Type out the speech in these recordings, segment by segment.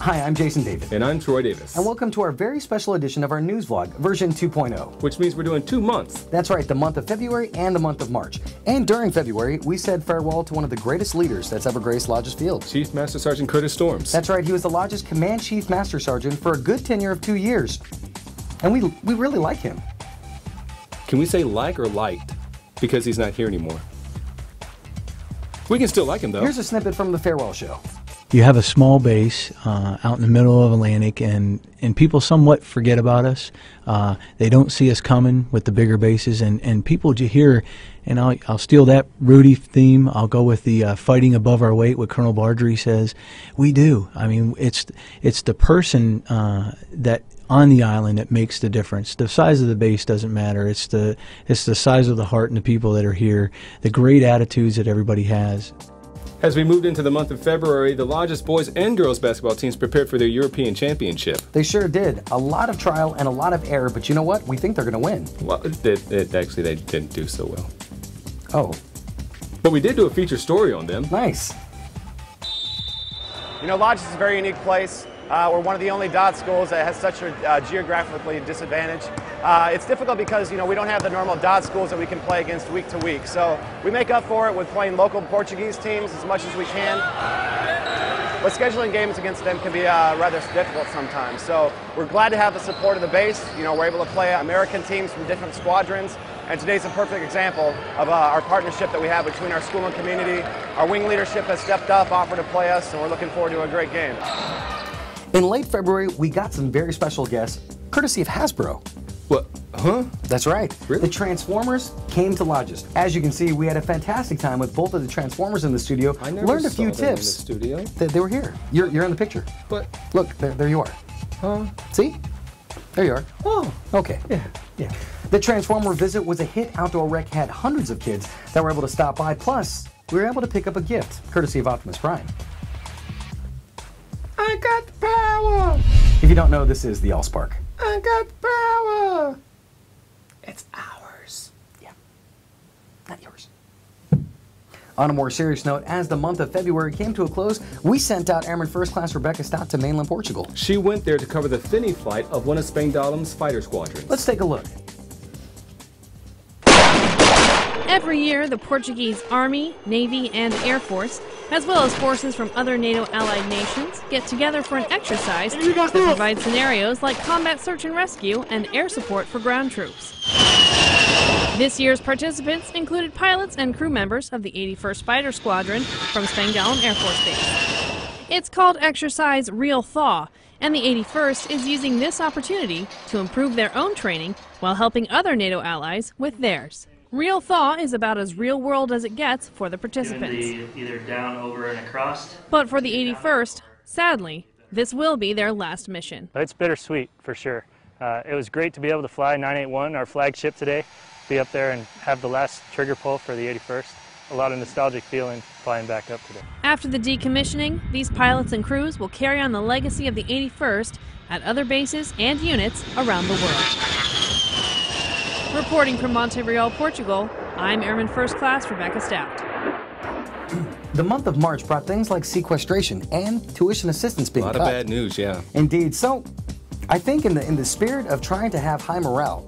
Hi, I'm Jason David. And I'm Troy Davis. And welcome to our very special edition of our news vlog, version 2.0. Which means we're doing 2 months. That's right, the month of February and the month of March. And during February, we said farewell to one of the greatest leaders that's ever graced Lajes Field. Chief Master Sergeant Curtis Storms. That's right, he was the Lajes Command Chief Master Sergeant for a good tenure of 2 years. And we really like him. Can we say like or liked? Because he's not here anymore. We can still like him, though. Here's a snippet from the farewell show. You have a small base out in the middle of Atlantic, and people somewhat forget about us. They don't see us coming with the bigger bases, and people hear, and I'll steal that Rudy theme. I'll go with the fighting above our weight, what Colonel Bardry says. We do. I mean, it's the person that on the island that makes the difference. The size of the base doesn't matter. It's the size of the heart and the people that are here, the great attitudes that everybody has. As we moved into the month of February, the Lajes boys and girls basketball teams prepared for their European Championship. They sure did. A lot of trial and a lot of error, but you know what? We think they're going to win. Well, actually, they didn't do so well. Oh. But we did do a feature story on them. Nice. You know, Lajes is a very unique place. We're one of the only DOT schools that has such a geographically disadvantage. It's difficult because, you know, we don't have the normal DOT schools that we can play against week to week. So we make up for it with playing local Portuguese teams as much as we can. But scheduling games against them can be rather difficult sometimes. So we're glad to have the support of the base. You know, we're able to play American teams from different squadrons. And today's a perfect example of our partnership that we have between our school and community. Our wing leadership has stepped up, offered to play us, and we're looking forward to a great game. In late February, we got some very special guests, courtesy of Hasbro. What? Huh? That's right. Really? The Transformers came to Lajes. As you can see, we had a fantastic time with both of the Transformers in the studio. I never learned a saw few them tips. in the studio. They were here. You're in the picture. But look, there you are. Huh? See? There you are. Oh, okay. Yeah. The Transformer visit was a hit. Outdoor Rec had hundreds of kids that were able to stop by. Plus, we were able to pick up a gift, courtesy of Optimus Prime. I got the power! If you don't know, this is the Allspark. I got the power! It's ours. Yeah. Not yours. On a more serious note, as the month of February came to a close, we sent out Airman First Class Rebecca Stout to mainland Portugal. She went there to cover the Finney flight of one of Spangdalem's fighter squadrons. Let's take a look. Every year, the Portuguese Army, Navy, and Air Force, as well as forces from other NATO allied nations, get together for an exercise that provides scenarios like combat search and rescue and air support for ground troops. This year's participants included pilots and crew members of the 81st Fighter Squadron from Spangdalem Air Force Base. It's called Exercise Real Thaw, and the 81st is using this opportunity to improve their own training while helping other NATO allies with theirs. Real Thaw is about as real world as it gets for the participants. Either down, over, and across. But for the 81st, sadly, this will be their last mission. It's bittersweet, for sure. It was great to be able to fly 981, our flagship today, be up there and have the last trigger pull for the 81st. A lot of nostalgic feeling flying back up today. After the decommissioning, these pilots and crews will carry on the legacy of the 81st at other bases and units around the world. Reporting from Montreal, Portugal, I'm Airman First Class Rebecca Stout. The month of March brought things like sequestration and tuition assistance being cut. A lot of bad news, yeah. Indeed. So, I think in the spirit of trying to have high morale,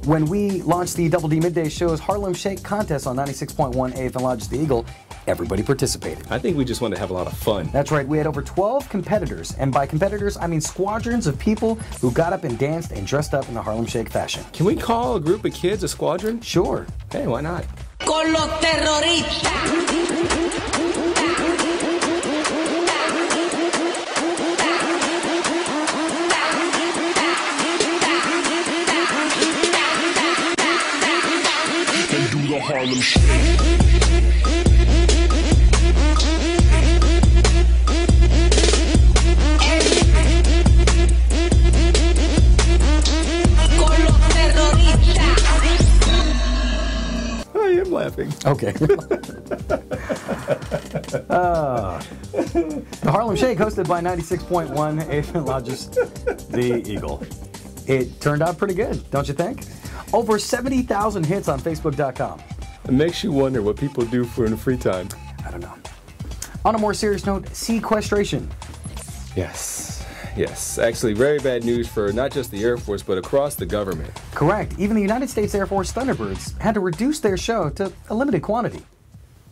when we launched the Double D Midday Show's Harlem Shake contest on 96.1 AFN Lajes The Eagle, everybody participated. I think we just wanted to have a lot of fun. That's right. We had over 12 competitors. And by competitors, I mean squadrons of people who got up and danced and dressed up in the Harlem Shake fashion. Can we call a group of kids a squadron? Sure. Hey, why not? Con los terroristas. Harlem Shake. I am laughing. Okay. The Harlem Shake, hosted by 96.1 AFN Lajes The Eagle. It turned out pretty good, don't you think? Over 70,000 hits on Facebook.com. It makes you wonder what people do for in free time. I don't know. On a more serious note, sequestration. Yes. Yes. Actually, very bad news for not just the Air Force, but across the government. Correct. Even the United States Air Force Thunderbirds had to reduce their show to a limited quantity.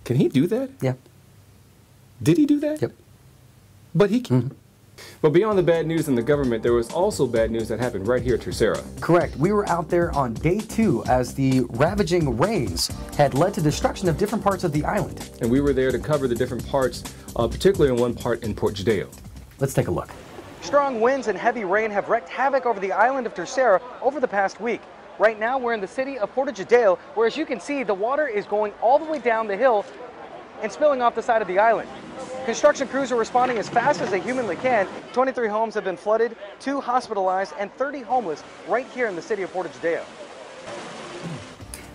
Can he do that? Yeah. Did he do that? Yep. But he can. But beyond the bad news in the government, there was also bad news that happened right here at Tercera. Correct. We were out there on day 2 as the ravaging rains had led to destruction of different parts of the island. And we were there to cover the different parts, particularly in one part in Port Judeo. Let's take a look. Strong winds and heavy rain have wreaked havoc over the island of Tercera over the past week. Right now, we're in the city of Puerto Judeo, where, as you can see, the water is going all the way down the hill and spilling off the side of the island. Construction crews are responding as fast as they humanly can. 23 homes have been flooded, 2 hospitalized, and 30 homeless right here in the city of Puerto Judeo.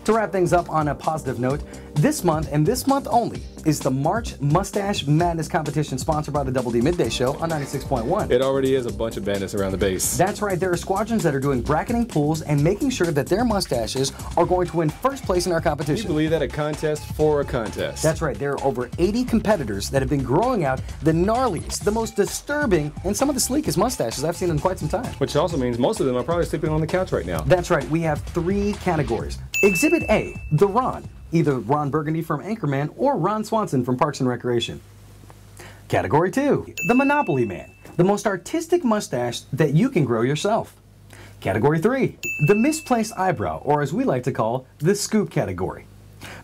To wrap things up on a positive note, this month, and this month only, is the March Mustache Madness competition sponsored by the Double D Midday Show on 96.1. It already is a bunch of bandits around the base. That's right, there are squadrons that are doing bracketing pools and making sure that their mustaches are going to win first place in our Can you competition. believe that? A contest for a contest. That's right, there are over 80 competitors that have been growing out the gnarliest, the most disturbing, and some of the sleekest mustaches I've seen in quite some time. Which also means most of them are probably sleeping on the couch right now. That's right, we have 3 categories. Exhibit A, the Ron. Either Ron Burgundy from Anchorman or Ron Swanson from Parks and Recreation. Category 2, the Monopoly Man, the most artistic mustache that you can grow yourself. Category 3, the misplaced eyebrow, or as we like to call, the scoop category.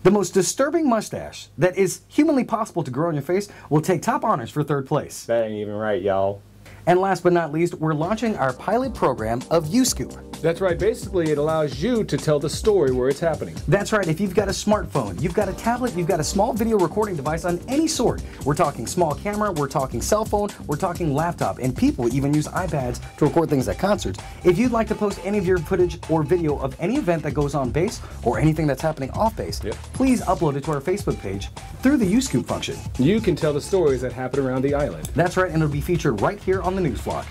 The most disturbing mustache that is humanly possible to grow on your face will take top honors for 3rd place. That ain't even right, y'all. And last but not least, we're launching our pilot program of U-Scoop. That's right. Basically, it allows you to tell the story where it's happening. That's right. If you've got a smartphone, you've got a tablet, you've got a small video recording device on any sort. We're talking small camera, we're talking cell phone, we're talking laptop, and people even use iPads to record things at concerts. If you'd like to post any of your footage or video of any event that goes on base or anything that's happening off base, please upload it to our Facebook page through the U-Scoop function. You can tell the stories that happen around the island. That's right, and it'll be featured right here on the news vlog.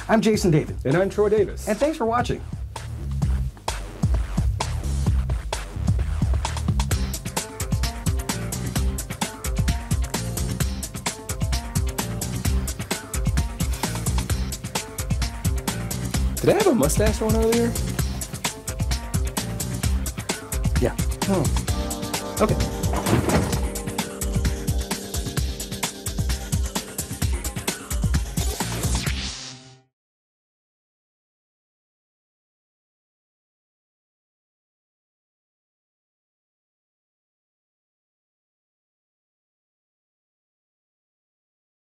I'm Jason David. And I'm Troy Davis. And thanks for watching. Did I have a mustache on earlier? Yeah. Oh. Okay.